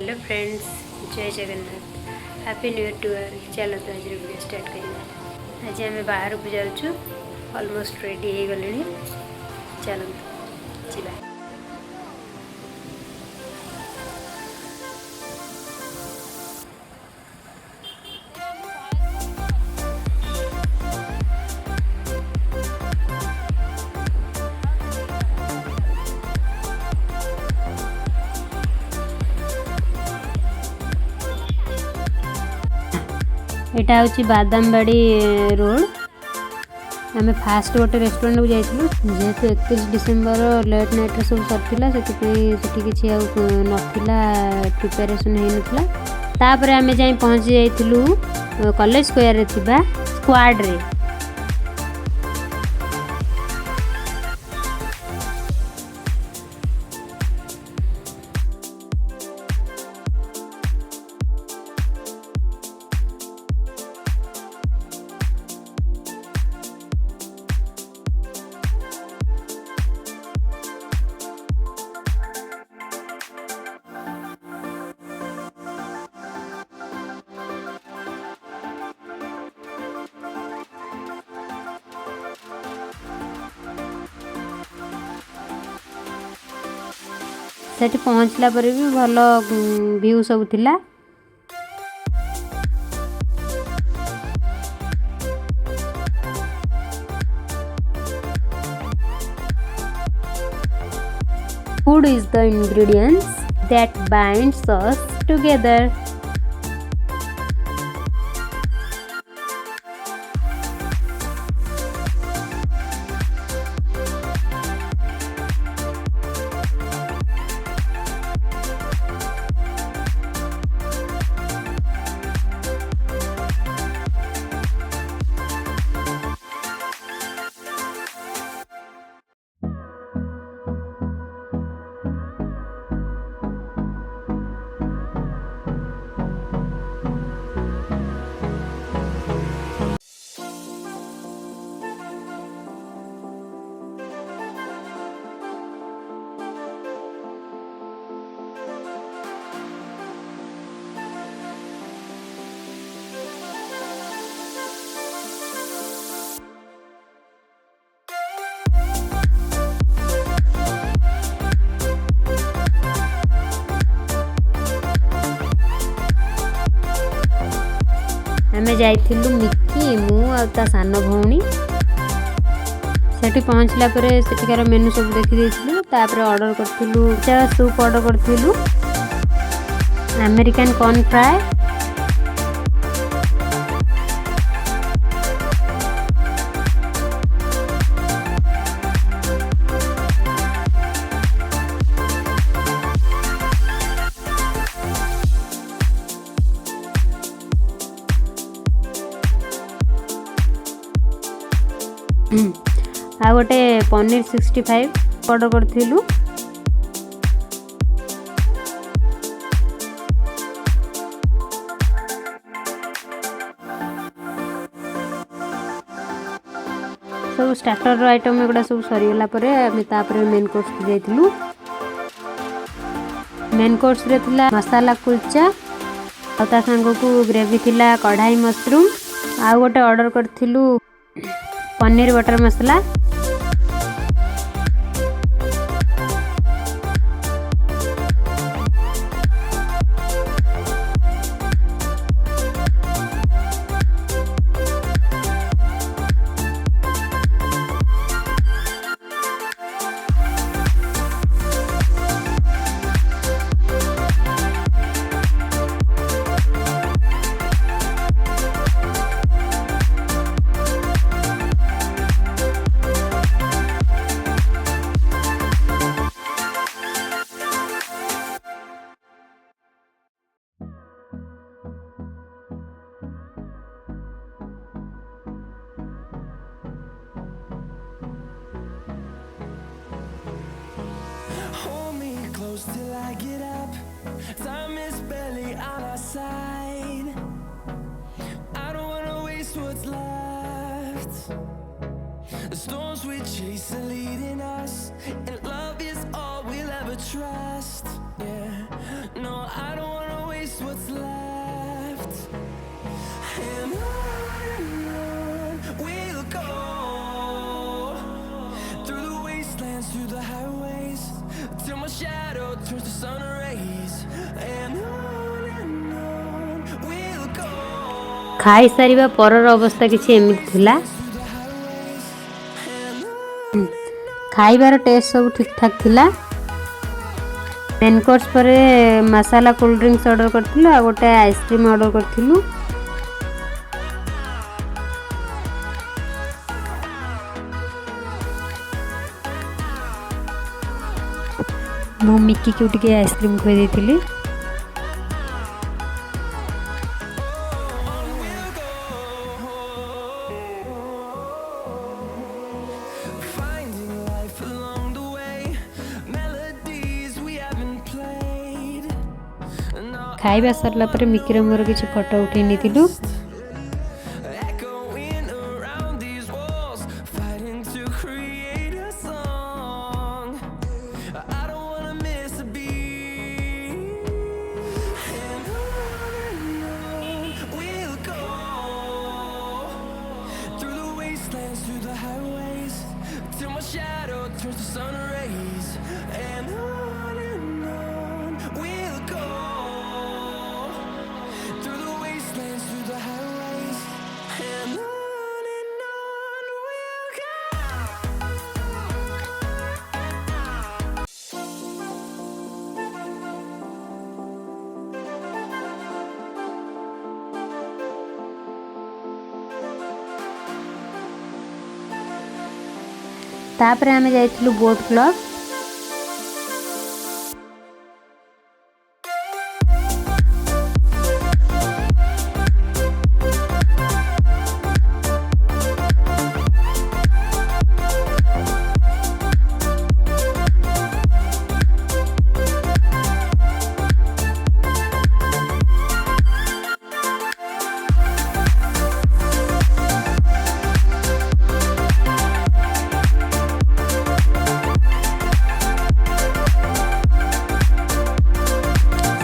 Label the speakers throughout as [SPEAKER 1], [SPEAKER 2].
[SPEAKER 1] Hello friends, जय Jagannath. Happy new year to our. चलो तो आज वीडियो स्टार्ट करेंगे। आज आम बाहर को जाऊँ, ऑलमोस्ट रेडी हो गले। चलते जी। यहाँ हूँ बादामबाड़ी रोड। आम फास्ट गोटे रेस्टोरेंट को जाइलु, जेहेतु 31 डिसेम्बर लेट नाइट सब सरला से किसी नाला प्रिपेरेसन होता। तापर आम जा पहुँची जाइलु कॉलेज स्क्वायर स्क्वाड रे। सेठी पहुँचला पर भी भल व्यू सब थिला। Food is the ingredients that binds us together. आमे जाइथिलु मिक्की मु आ ता सान भौणी। सेठी पहुँचला पर सेठिकार मेनू सब देखि देइथिलु। तापर ऑर्डर करथिलु सूप ऑर्डर करथिलु, अमेरिकन कॉर्न फ्राई, आ गोटे पनीर 65 ऑर्डर करथिलु। सब स्टार्टर आइटम एगुड़ा सब सरीगला परे आमे तापर मेन कोर्स को जाइथिलु। मेन कोर्स रे थिला मसाला कुलचा, आ ता संग को ग्रेवी थिला कढ़ाई मशरूम। आ गोटे ऑर्डर करथिलु paneer butter masala. Till I get up, time is barely on our side. I don't wanna waste what's left. The storms we chase are leading us, and love is all we'll ever trust. Yeah, no, I don't
[SPEAKER 2] what's left, and on we'll go, through the wastelands, through the highways, till my shadow turns to sun rays, and on we'll go.
[SPEAKER 1] ଖାଇ ସାରିବା ପରର ଅବସ୍ଥା କିଛି ଏମିତି ଥିଲା। ଖାଇବାର test ସବୁ ଠିକଠାକ ଥିଲା। ମେନ୍ କୋର୍ସ ପରେ ମସାଲା କୋଲ୍ଡ ଡ୍ରିଙ୍କ୍ସ ଅର୍ଡ଼ର କରିଥିଲୁ ଆଉ ଗୋଟେ ଆଇସ୍କ୍ରିମ୍ ଅର୍ଡ଼ର କରିଥିଲୁ। ମୁଁ ମିକିକୁ ଟିକେ ଆଇସ୍କ୍ରିମ୍ ଖୁଆଇ ଦେଇଥିଲି। ଖାଇବା ସରିଲା ପରେ ମିକିର ମୋର କିଛି ଫଟୋ ଉଠେଇ ନେଇଥିଲୁ।
[SPEAKER 2] Through the highways, till my shadow turns to sun rays, and on we'll go, through the wastelands, through the highways, and on we'll go.
[SPEAKER 1] तापरे आमे जाइथिलु बोट क्लब।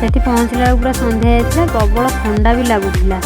[SPEAKER 1] सेठी पहुँचला पूरा संध्या जाइथिला, प्रबल ठंडा भी लगुला।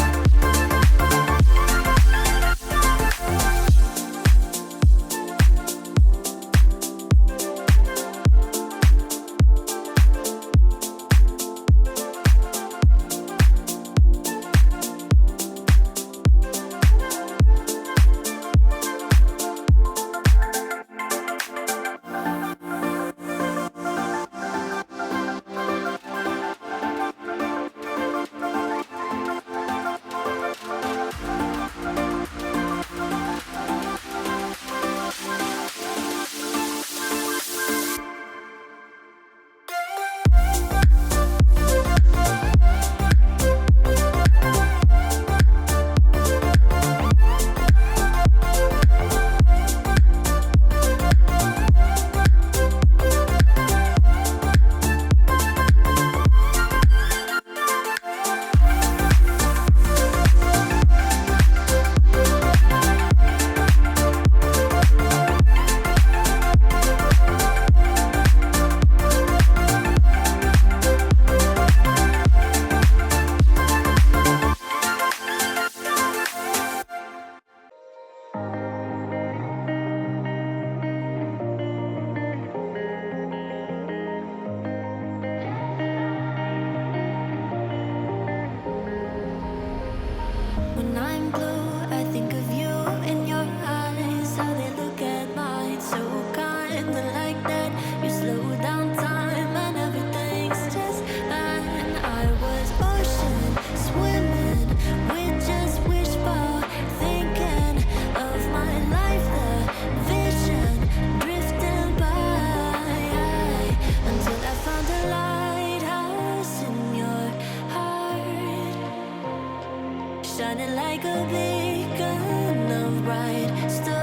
[SPEAKER 3] shining like a beacon of bright stars.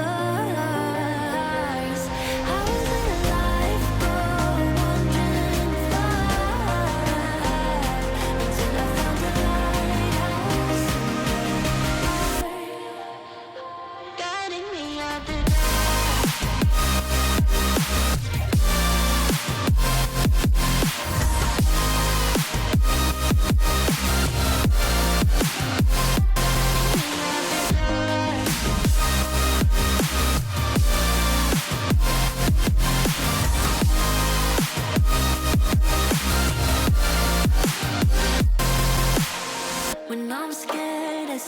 [SPEAKER 3] I was alive for wondering far until I found a lighthouse guiding me out the dark.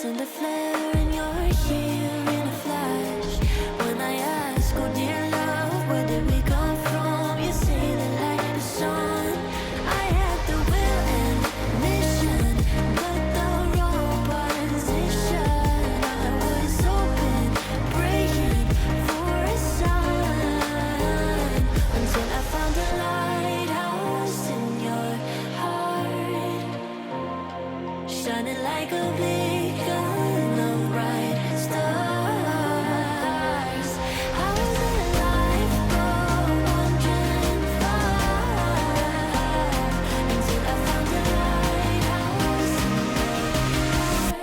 [SPEAKER 3] send a flare and you're here in a flash. When I ask, oh dear love, where did we come from? You say that like the sun, I had the will and mission, but the wrong position. I was open, praying for a sign, until I found a lighthouse in your heart, shining like a beacon of bright stars. I was alive but wandering far, until I found a lighthouse in your heart,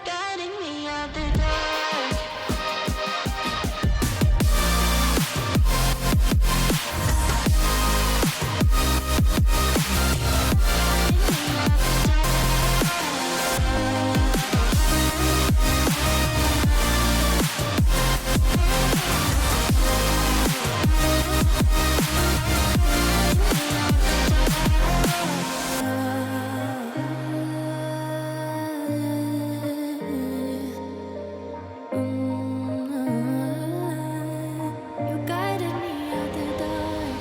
[SPEAKER 3] guiding me out the dark. You guided me out the dark.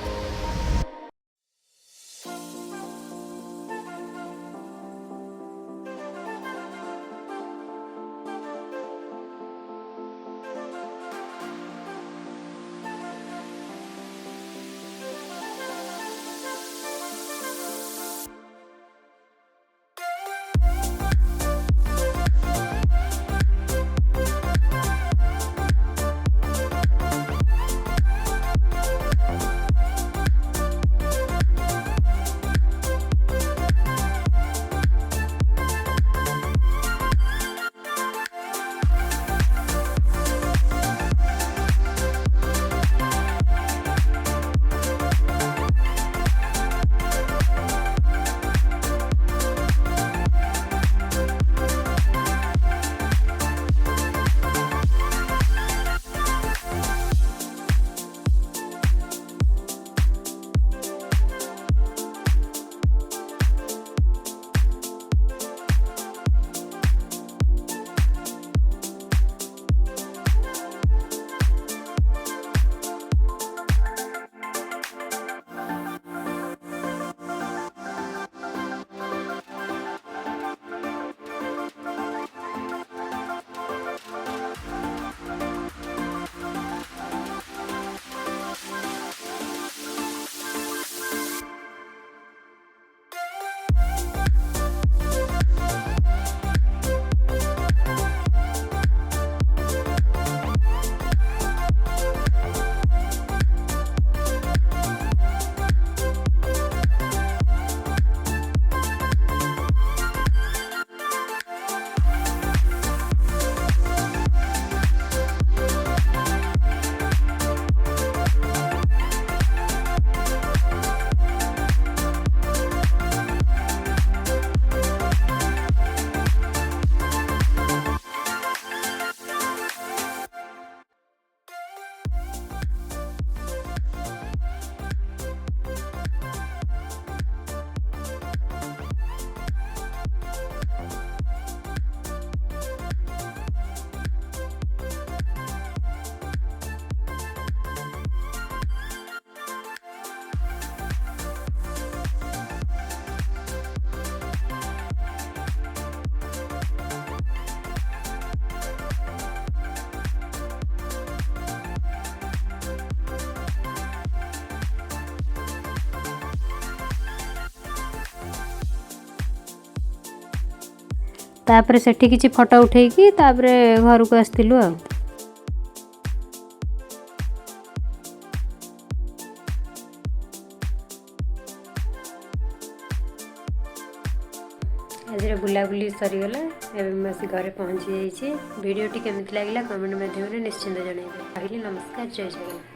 [SPEAKER 1] तापर सेठी किछि photo उठेकी तापर घर को आस्तिलु आ आज बुलाबुली सरीगला एवं मासी घरे पहुँची जाइए। वीडियोटी केमिति लागला कमेंट माध्यम निश्चिंत जनइबे। नमस्कार, जय जगन्नाथ।